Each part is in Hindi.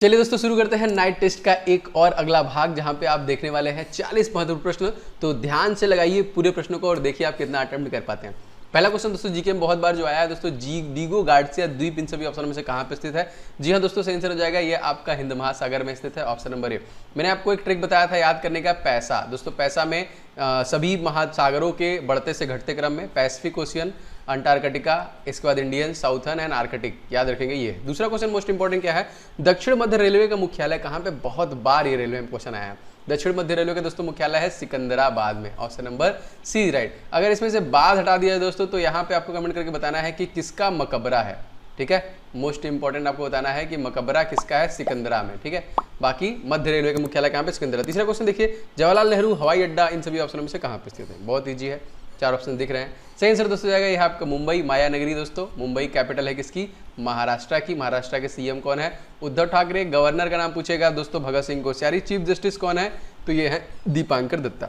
चलिए दोस्तों शुरू करते हैं नाइट टेस्ट का एक और अगला भाग, जहां पे आप देखने वाले हैं 40 महत्वपूर्ण प्रश्न। तो ध्यान से लगाइए पूरे प्रश्नों को और देखिए आप कितना अटेम्प्ट कर पाते हैं। पहला क्वेश्चन दोस्तों जीके में बहुत बार जो आया है दोस्तों, डीगो गार्सिया द्वीप इन सभी ऑप्शन में से कहां पे स्थित है? जी हाँ दोस्तों, सही आंसर हो जाएगा ये आपका हिंद महासागर में स्थित है, ऑप्शन नंबर ए। मैंने आपको एक ट्रिक बताया था याद करने का, पैसा। दोस्तों पैसा में सभी महासागरों के बढ़ते से घटते क्रम में पैसिफिक ओशियन, अंटार्कटिका, इसके बाद इंडियन, साउथर्न एंड आर्कटिक, याद रखेंगे ये। दूसरा क्वेश्चन मोस्ट इंपॉर्टेंट क्या है, दक्षिण मध्य रेलवे का मुख्यालय कहाँ पे? बहुत बार ये रेलवे में क्वेश्चन आया है। दक्षिण मध्य रेलवे का दोस्तों मुख्यालय है सिकंदराबाद में, ऑप्शन नंबर सी राइट। अगर इसमें से बाद हटा दिया है दोस्तों तो यहाँ पे आपको कमेंट करके बताना है कि किसका मकबरा है, ठीक है। मोस्ट इंपॉर्टेंट आपको बताना है कि मकबरा किसका है, सिकंदरा में, ठीक है। बाकी मध्य रेलवे का मुख्यालय कहाँ पे? सिकंदरा। तीसरा क्वेश्चन देखिए, जवाहरलाल नेहरू हवाई अड्डा इन सभी ऑप्शनों में से कहाँ पे स्थित है? बहुत ईजी है, चार ऑप्शन दिख रहे हैं। सही आंसर दोस्तों जाएगा यह आपका मुंबई, माया नगरी। दोस्तों मुंबई कैपिटल है किसकी? महाराष्ट्र की। महाराष्ट्र के सीएम कौन है? उद्धव ठाकरे। गवर्नर का नाम पूछेगा दोस्तों भगत सिंह कोश्यारी। चीफ जस्टिस कौन है? तो ये है दीपांकर दत्ता।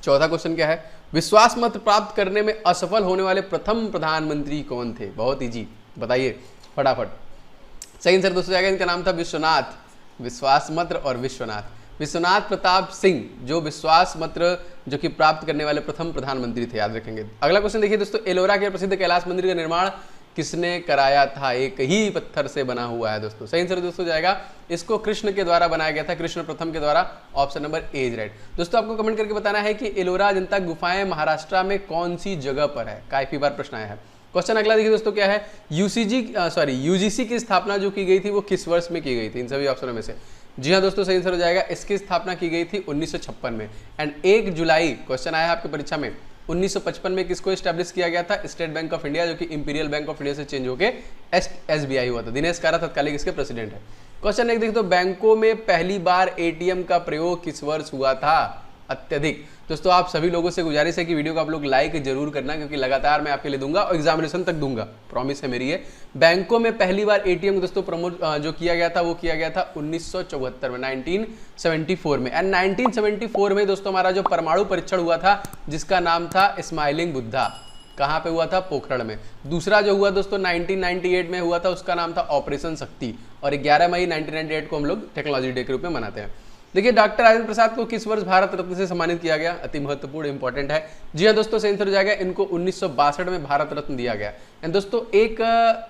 चौथा क्वेश्चन क्या है, विश्वास मत प्राप्त करने में असफल होने वाले प्रथम प्रधानमंत्री कौन थे? बहुत ईजी, बताइए फटाफट। सही आंसर दोस्तों जाएगा, इनका नाम था विश्वनाथ, विश्वास मत्र और विश्वनाथ। विश्वनाथ प्रताप सिंह जो विश्वास मत्र जो कि प्राप्त करने वाले प्रथम प्रधानमंत्री थे, याद रखेंगे। अगला क्वेश्चन देखिए दोस्तों, एलोरा के प्रसिद्ध कैलाश मंदिर का निर्माण किसने कराया था? एक ही पत्थर से बना हुआ है दोस्तों। सही आंसर दोस्तों जाएगा, इसको कृष्ण के द्वारा बनाया गया था, कृष्ण प्रथम के द्वारा, ऑप्शन नंबर ए राइट। दोस्तों आपको कमेंट करके बताना है कि एलोरा अजंता गुफाएं महाराष्ट्र में कौन सी जगह पर है? काफी बार प्रश्न आया है। क्वेश्चन अगला देखिए दोस्तों क्या है, यूजीसी की स्थापना जो की गई थी वो किस वर्ष में की गई थी इन सभी ऑप्शनों में से? जी हाँ दोस्तों, सही आंसर हो जाएगा, इसकी स्थापना की गई थी 1956 में। एंड 1 जुलाई क्वेश्चन आया है आपकी परीक्षा में, 1955 में किसको एस्टैब्लिश किया गया था? स्टेट बैंक ऑफ इंडिया, जो कि इंपीरियल बैंक ऑफ इंडिया से चेंज होकर एसबीआई हुआ था। दिनेश कारा तत्कालिक इसके प्रेसिडेंट है। क्वेश्चन एक देखिए तो, बैंकों में पहली बार एटीएम का प्रयोग किस वर्ष हुआ था? अत्यधिक। दोस्तों आप सभी लोगों से गुजारिश है कि वीडियो को आप लोग लाइक जरूर करना, क्योंकि लगातार मैं आपके लिए दूंगा और एग्जामिनेशन तक दूंगा, प्रॉमिस है मेरी ये। बैंकों में पहली बार एटीएम दोस्तों प्रमोट जो किया गया था वो किया गया था 1974 में, 1974 में। एंड 1974 में दोस्तों हमारा जो परमाणु परीक्षण हुआ था जिसका नाम था स्माइलिंग बुद्धा, कहाँ पे हुआ था? पोखरण में। दूसरा जो हुआ दोस्तों 1998 में हुआ था, उसका नाम था ऑपरेशन शक्ति, और 11 मई 1998 को हम लोग टेक्नोलॉजी डे के रूप में मनाते हैं। देखिए डॉक्टर राजेंद्र प्रसाद को किस वर्ष भारत रत्न से सम्मानित किया गया? अति महत्वपूर्ण इंपॉर्टेंट है। जी हाँ दोस्तों, सही आंसर हो जाएगा, इनको 1962 में भारत रत्न दिया गया। एंड दोस्तों एक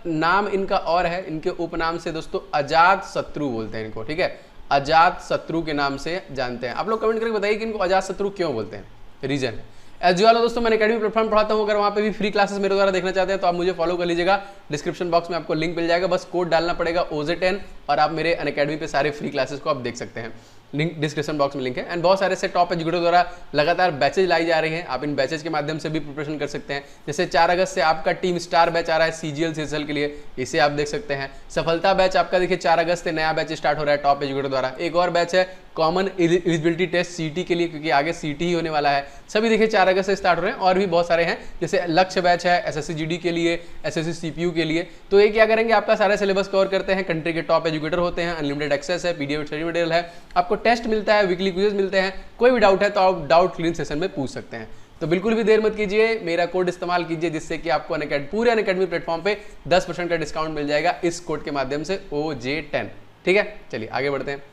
नाम इनका और है, इनके उपनाम से दोस्तों अजात शत्रु बोलते हैं इनको, ठीक है। अजात शत्रु के नाम से जानते हैं। आप लोग कमेंट करके बताइए कि इनको अजात शत्रु क्यों बोलते हैं, रीजन है। एज वाला दोस्तों मैं अकेडमी प्लेटफॉर्म पढ़ाता हूँ, अगर वहाँ पे भी फ्री क्लासेस मेरे द्वारा देखना चाहते हैं तो आप मुझे फॉलो कर लीजिएगा। डिस्क्रिप्शन बॉक्स में आपको लिंक मिल जाएगा, बस कोड डालना पड़ेगा OZ10 और आप मेरे अकेडमी पे सारे फ्री क्लासेस को आप देख सकते हैं। लिंक डिस्क्रिप्शन बॉक्स में लिंक है। एंड बहुत सारे से टॉप एजुकेटर द्वारा लगातार बैचेज लाई जा रही हैं, आप इन बैचेज के माध्यम से भी प्रिपरेशन कर सकते हैं। जैसे 4 अगस्त से आपका टीम स्टार बैच आ रहा है CGL CSL के लिए, इसे आप देख सकते हैं। सफलता बैच आपका देखिए 4 अगस्त से नया बैच स्टार्ट हो रहा है टॉप एजुकेटर द्वारा। एक और बैच है कॉमन एलिजिबिलिटी टेस्ट CT के लिए, क्योंकि आगे CT ही होने वाला है। सभी देखिए 4 अगस्त से स्टार्ट हो रहे हैं, और भी बहुत सारे हैं, जैसे लक्ष्य बैच है SSC GD के लिए, SSC CPU के लिए। तो ये क्या करेंगे, आपका सारा सिलेबस कवर करते हैं, कंट्री के टॉप एजुकेटर होते हैं, अनलिमिटेड एक्सेस है, PDF स्टडी मटेरियल है, आपको टेस्ट मिलता है, वीकली क्विज़ मिलते हैं। कोई भी डाउट है तो आप डाउट क्लियर सेशन में पूछ सकते हैं। तो बिल्कुल भी देर मत कीजिए, मेरा कोड इस्तेमाल कीजिए, जिससे कि आपको पूरे अनअकैडमी प्लेटफॉर्म पे 10% का डिस्काउंट मिल जाएगा इस कोड के माध्यम से, OJ10, ठीक है। चलिए आगे बढ़ते हैं।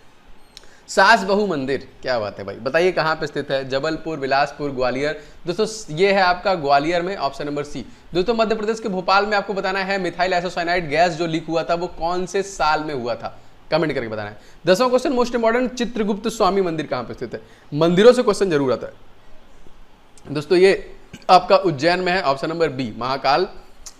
सास बहू मंदिर, क्या बात है भाई, बताइए कहाँ पे स्थित है? जबलपुर, बिलासपुर, ग्वालियर। दोस्तों ये है आपका ग्वालियर में, ऑप्शन नंबर सी। दोस्तों मध्य प्रदेश के भोपाल में आपको बताना है मिथाइल आइसोसाइनाइड गैस जो लीक हुआ था वो कौन से साल में हुआ था? कमेंट करके बताना है। 10वां क्वेश्चन मोस्ट इंपॉर्टेंट, चित्रगुप्त स्वामी मंदिर कहाँ पे स्थित है? मंदिरों से क्वेश्चन जरूर आता है दोस्तों। ये आपका उज्जैन में है, ऑप्शन नंबर बी, महाकाल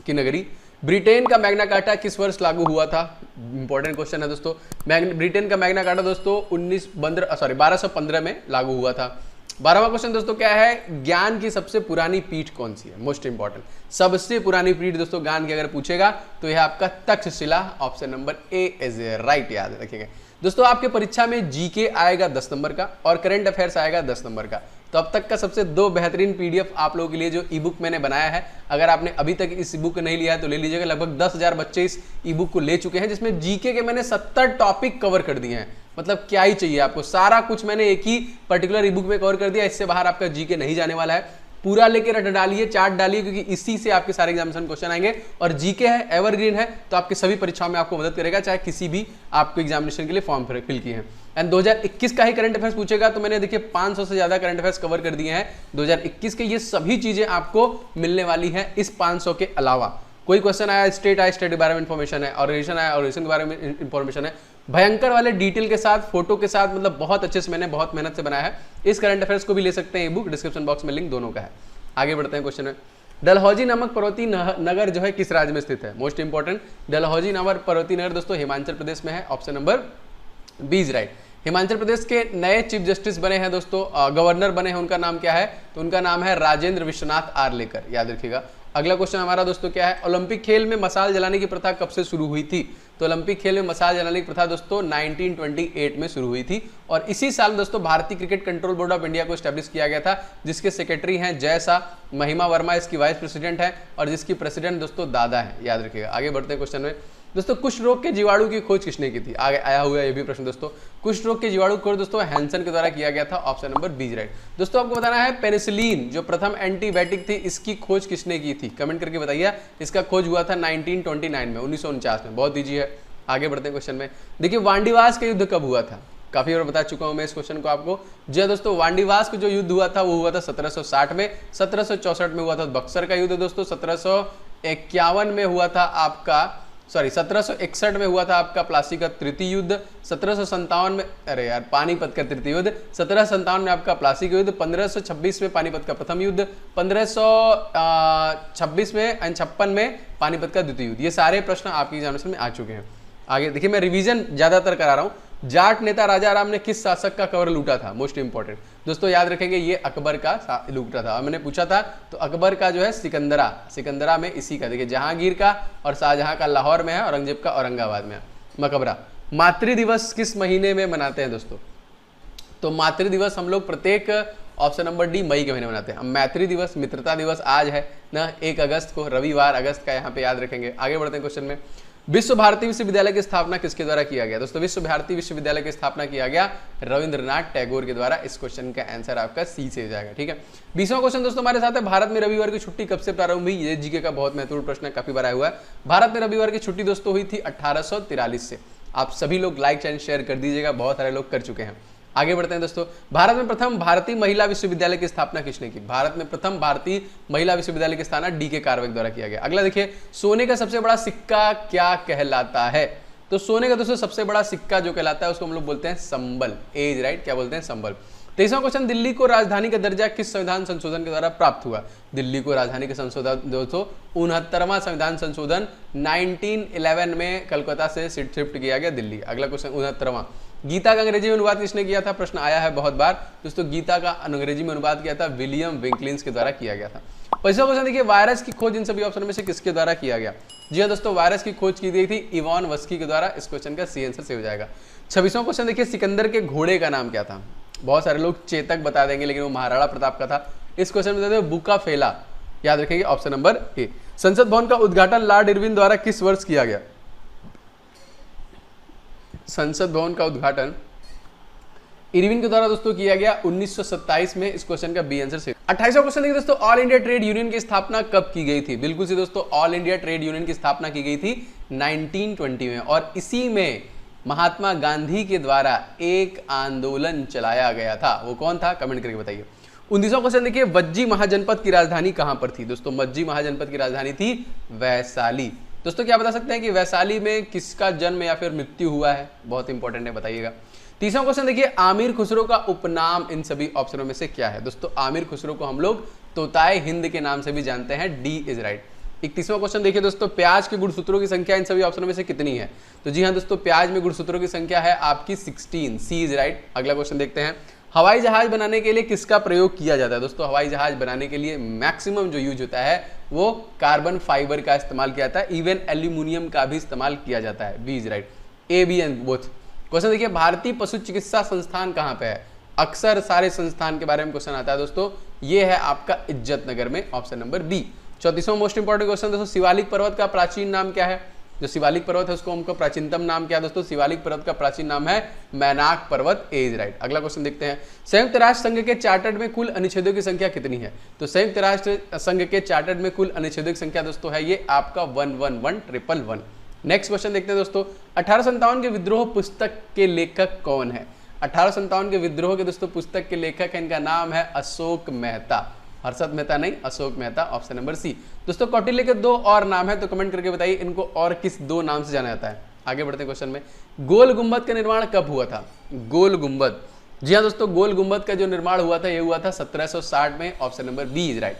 की नगरी। ब्रिटेन का मैग्ना कार्टा किस वर्ष लागू हुआ था? इंपॉर्टेंट क्वेश्चन है दोस्तों। ब्रिटेन का मैग्ना कार्टा दोस्तों 1215 में लागू हुआ था। 12वां क्वेश्चन दोस्तों क्या है, ज्ञान की सबसे पुरानी पीठ कौन सी है? मोस्ट इंपॉर्टेंट, सबसे पुरानी पीठ दोस्तों ज्ञान की अगर पूछेगा तो यह आपका Takshashila, option number A is right, याद रखिएगा दोस्तों। आपके परीक्षा में जीके आएगा 10 नंबर का और करंट अफेयर्स आएगा 10 नंबर का। तो अब तक का सबसे 2 बेहतरीन PDF आप लोगों के लिए जो ई बुक मैंने बनाया है, अगर आपने अभी तक इस ई बुक को नहीं लिया है तो ले लीजिएगा। लगभग 10,000 बच्चे इस ई बुक को ले चुके हैं, जिसमें जीके के मैंने 70 टॉपिक कवर कर दिए हैं। मतलब क्या ही चाहिए आपको, सारा कुछ मैंने एक ही पर्टिकुलर ई बुक में कवर कर दिया, इससे बाहर आपका जीके नहीं जाने वाला है। पूरा लेके रट डालिए, चार्ट डालिए, क्योंकि इसी से आपके सारे एग्जामिनेशन क्वेश्चन आएंगे। और जीके है, एवरग्रीन है, तो आपके सभी परीक्षाओं में आपको मदद करेगा, चाहे किसी भी आपको एग्जामिनेशन के लिए फॉर्म फिल किए हैं। एंड 2021 का ही करंट अफेयर्स पूछेगा तो मैंने देखिए 500 से ज्यादा करंट अफेयर्स कवर कर दिए हैं 2021 के। ये सभी चीजें आपको मिलने वाली हैं इस 500 के अलावा। कोई क्वेश्चन आया स्टेट के बारे में इंफॉर्मेशन है, ऑर्गेनाइजेशन आया ऑर्गेनाइजेशन के बारे में इंफॉर्मेशन है, भयंकर वाले डिटेल के साथ, फोटो के साथ, मतलब बहुत अच्छे से मैंने बहुत मेहनत से बनाया है। इस करंट अफेयर्स को भी ले सकते हैं, ई बुक डिस्क्रिप्शन बॉक्स में लिंक दोनों का है। आगे बढ़ते हैं क्वेश्चन में। डलहौजी नामक पर्वतीय नगर जो है किस राज्य में स्थित है? मोस्ट इंपॉर्टेंट, डलहौजी नामक पर्वतीय नगर दोस्तों हिमाचल प्रदेश में है। Option number B is right. Himachal Pradesh के नए चीफ जस्टिस बने हैं दोस्तों, गवर्नर बने हैं, उनका नाम क्या है? तो उनका नाम है राजेंद्र विश्वनाथ आर्लेकर, याद रखिएगा। अगला क्वेश्चन हमारा दोस्तों क्या है? ओलंपिक खेल में मशाल जलाने की प्रथा कब से शुरू हुई थी? तो ओलंपिक खेल में मशाल जलाने की प्रथा दोस्तों 1928 में शुरू हुई थी। और इसी साल दोस्तों भारतीय cricket control board of India को एस्टैब्लिश किया गया था, जिसके सेक्रेटरी हैं जय शाह, महिमा वर्मा इसकी वाइस प्रेसिडेंट है, और जिसकी प्रेसिडेंट दोस्तों दादा है, याद रखिएगा। आगे बढ़ते हैं क्वेश्चन में। दोस्तों कुष्ठ रोग के जीवाणु की खोज किसने की थी? आगे आया हुआ है ये भी प्रश्न दोस्तों। कुष्ठ रोग के जीवाणु खोज दोस्तों हैंसन के द्वारा किया गया था। Option number B right. दोस्तों आपको बताना है पेनिसिलिन जो प्रथम एंटीबायोटिक थी, इसकी खोज किसने की थी? कमेंट करके बताइए। इसका खोज हुआ था 1929 में, 1949 में। बहुत ईजी है। आगे बढ़ते हैं क्वेश्चन में। देखिए वांडीवास का युद्ध कब हुआ था? काफी बार बता चुका हूं मैं इस क्वेश्चन को आपको। जी दोस्तों, वांडीवास का जो युद्ध हुआ था वो हुआ था 1760 में। 1764 में हुआ था बक्सर का युद्ध दोस्तों। 1751 में हुआ था आपका 1761 में हुआ था आपका प्लासी का तृतीय युद्ध। 1757 में, अरे यार, पानीपत का तृतीय युद्ध। 1757 में आपका प्लासी का युद्ध। 1526 में पानीपत का प्रथम युद्ध। 1526 में एंड 56 में पानीपत का द्वितीय युद्ध। ये सारे प्रश्न आपकी एग्जामिनेशन में आ चुके हैं। आगे देखिए, मैं रिवीजन ज्यादातर करा रहा हूं। जाट नेता राजा राम ने किस शासक का कवर लूटा था? मोस्ट इंपॉर्टेंट दोस्तों, याद रखेंगे ये अकबर का लूटा था। और मैंने पूछा था तो अकबर का जो है सिकंदरा में इसी का, देखिए जहांगीर का और शाहजहां का लाहौर में है, औरंगजेब का औरंगाबाद में है, मकबरा। मातृ दिवस किस महीने में मनाते हैं दोस्तों? तो मातृ दिवस हम लोग प्रत्येक, ऑप्शन नंबर डी, मई के महीने मनाते हैं। मैत्री दिवस, मित्रता दिवस आज है ना 1 अगस्त को, रविवार अगस्त का, यहाँ पे याद रखेंगे। आगे बढ़ते हैं क्वेश्चन में। विश्व भारती विश्वविद्यालय की स्थापना किसके द्वारा किया गया? दोस्तों विश्व भारती विश्वविद्यालय की स्थापना किया गया रविंद्रनाथ टैगोर के द्वारा। इस क्वेश्चन का आंसर आपका सी से हो जाएगा। ठीक है। 20वां क्वेश्चन दोस्तों हमारे साथ है, भारत में रविवार की छुट्टी कब से प्रारंभ हुई? ये जीके का बहुत महत्वपूर्ण प्रश्न है, काफी बार आया हुआ है। भारत में रविवार की छुट्टी दोस्तों हुई थी 1843 से। आप सभी लोग लाइक एंड शेयर कर दीजिएगा, बहुत सारे लोग कर चुके हैं। आगे बढ़ते हैं दोस्तों। भारत में प्रथम भारतीय महिला विश्वविद्यालय की स्थापना किसने की? भारत में प्रथम भारतीय महिला विश्वविद्यालय की स्थापना डी.के. कार्वेक द्वारा किया गया। अगला देखिए, सोने का सबसे बड़ा सिक्का क्या कहलाता है? तो सोने का दोस्तों सबसे बड़ा सिक्का जो कहलाता है उसको हम लोग बोलते हैं संबल। एज राइट, क्या बोलते हैं? संबल। 23वां क्वेश्चन, दिल्ली को राजधानी का दर्जा किस संविधान संशोधन के द्वारा प्राप्त हुआ? दिल्ली को राजधानी का संशोधन दोस्तों 69वां संविधान संशोधन 1911 में कलकत्ता से शिफ्ट किया गया दिल्ली। अगला क्वेश्चन 69वां, गीता का अंग्रेजी में अनुवाद किसने किया था? प्रश्न आया है बहुत बार दोस्तों। गीता का अंग्रेजी में अनुवाद किया था विलियम विंकलिंस के द्वारा किया गया था। 25वां क्वेश्चन देखिए, वायरस की खोज इन सभी ऑप्शन में से किसके द्वारा किया गया? जी हाँ दोस्तों, वायरस की खोज की गई थी इवान वस्की के द्वारा। इस क्वेश्चन का सी आंसर से हो जाएगा। 26वां क्वेश्चन देखिए, सिकंदर के घोड़े का नाम क्या था? बहुत सारे लोग चेतक बता देंगे, लेकिन वो महाराणा प्रताप का था। इस क्वेश्चन में देते बुका फेला, याद रखेंगे ऑप्शन नंबर ए। संसद भवन का उद्घाटन लॉर्ड इरविन द्वारा किस वर्ष किया गया? संसद भवन का उद्घाटन इरविन के द्वारा दोस्तों किया गया 1927 में। इस क्वेश्चन का बी आंसर से। 28वां क्वेश्चन देखिए दोस्तों, ऑल इंडिया ट्रेड यूनियन की स्थापना कब की गई थी? बिल्कुल से दोस्तों, ऑल इंडिया ट्रेड यूनियन की स्थापना की गई थी 1920 में, और इसी में महात्मा गांधी के द्वारा एक आंदोलन चलाया गया था। वो कौन था? कमेंट करके बताइए। 19वां क्वेश्चन देखिए, वज्जी महाजनपद की राजधानी कहां पर थी? दोस्तों वज्जी महाजनपद की राजधानी थी वैशाली। दोस्तों क्या बता सकते हैं कि वैशाली में किसका जन्म या फिर मृत्यु हुआ है? बहुत इंपॉर्टेंट है, बताइएगा। 30वां क्वेश्चन देखिए, आमिर खुसरो का उपनाम इन सभी ऑप्शनों में से क्या है? दोस्तों आमिर खुसरो को हम लोग तोताए हिंद के नाम से भी जानते हैं। D is right. 31वां क्वेश्चन देखिए दोस्तों, प्याज के गुणसूत्रों की संख्या इन सभी ऑप्शनों में से कितनी है? तो जी हाँ दोस्तों, प्याज में गुणसूत्रों की संख्या है आपकी 16। सी इज राइट। अगला क्वेश्चन देखते हैं, हवाई जहाज बनाने के लिए किसका प्रयोग किया जाता है? दोस्तों हवाई जहाज बनाने के लिए मैक्सिमम जो यूज होता है वो कार्बन फाइबर का इस्तेमाल किया जाता है। इवन एल्यूमिनियम का भी इस्तेमाल किया जाता है। B is right. A B and both. Question देखिए, भारतीय पशु चिकित्सा संस्थान कहाँ पे है? अक्सर सारे संस्थान के बारे में क्वेश्चन आता है दोस्तों। ये है आपका इज्जत नगर में, ऑप्शन नंबर बी। 34वां मोस्ट इंपॉर्टेंट क्वेश्चन दोस्तों, शिवालिक पर्वत का प्राचीन नाम क्या है? जो शिवालिक पर्वत है उसको हमको प्राचीनतम नाम क्या है दोस्तों, शिवालिक पर्वत का प्राचीन नाम है मैनाक पर्वत। ए इज राइट। अगला क्वेश्चन देखते हैं, संयुक्त राष्ट्र संघ के चार्टर्ड में कुल अनुच्छेदों की संख्या कितनी है। तो संयुक्त राष्ट्र संघ के चार्टर्ड में कुल अनुच्छेदों की संख्या दोस्तों है ये आपका 111111। नेक्स्ट क्वेश्चन देखते हैं दोस्तों, 1857 के विद्रोह पुस्तक के लेखक कौन है। 1857 के विद्रोह के दोस्तों पुस्तक के लेखक है, इनका नाम है अशोक मेहता। हर्षद मेहता नहीं, Ashok Mehta, option number C. दोस्तों कौटिल्य के दो और नाम है, तो कमेंट करके बताइए इनको और किस दो नाम से जाना जाता है। आगे बढ़ते हैं क्वेश्चन में, गोल गुंबद का निर्माण कब हुआ था। गोल गुंबद, जी हाँ दोस्तों, गोल गुंबद का जो निर्माण हुआ था ये हुआ था 1760 में, option number B is right.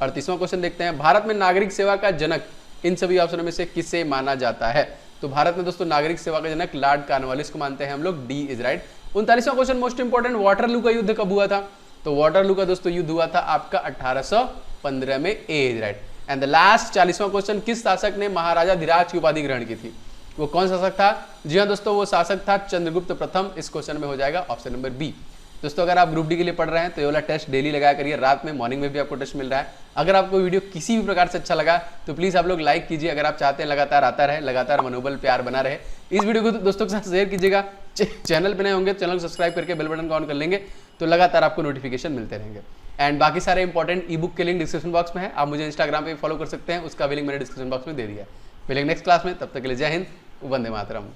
38वां क्वेश्चन देखते हैं, भारत में नागरिक सेवा का जनक इन सभी ऑप्शनों में से किसे माना जाता है। तो भारत में दोस्तों नागरिक सेवा का जनक लॉर्ड कॉर्नवालिस को मानते हैं हम लोग, डी इज राइट। 39वां क्वेश्चन मोस्ट इंपोर्टेंट, वाटरलू का युद्ध कब हुआ था। तो वाटरलू का दोस्तों युद्ध हुआ था आपका 1815 में, A is right. And the last 40वां क्वेश्चन, किस शासक ने महाराजा धीराज की उपाधि ग्रहण की थी। वो कौन शासक था। जी हाँ दोस्तों, वो शासक था चंद्रगुप्त प्रथम। इस क्वेश्चन में हो जाएगा ऑप्शन नंबर बी। दोस्तों अगर आप ग्रुप डी के लिए पढ़ रहे हैं तो ये वाला टेस्ट डेली लगाया करिए, रात में मॉर्निंग में भी आपको टेस्ट मिल रहा है। अगर आपको वीडियो किसी भी प्रकार से अच्छा लगा तो प्लीज आप लोग लाइक कीजिए। अगर आप चाहते हैं लगातार आता रहे, लगातार मनोबल प्यार बना रहे, इस वीडियो को दोस्तों के साथ शेयर कीजिएगा। चैनल पे नए होंगे चैनल को सब्सक्राइब करके बेल बटन को ऑन कर लेंगे तो लगातार आपको नोटिफिकेशन मिलते रहेंगे। एंड बाकी सारे इंपॉर्टेंट ई बुक के लिंक डिस्क्रिप्शन बॉक्स में है, आप मुझे इंस्टाग्राम पे फॉलो कर सकते हैं, उसका भी लिंक मैंने डिस्क्रिप्शन बॉक्स में दे दिया है। मिलेंगे नेक्स्ट क्लास में, तब तक के लिए जय हिंद, वंदे मातरम।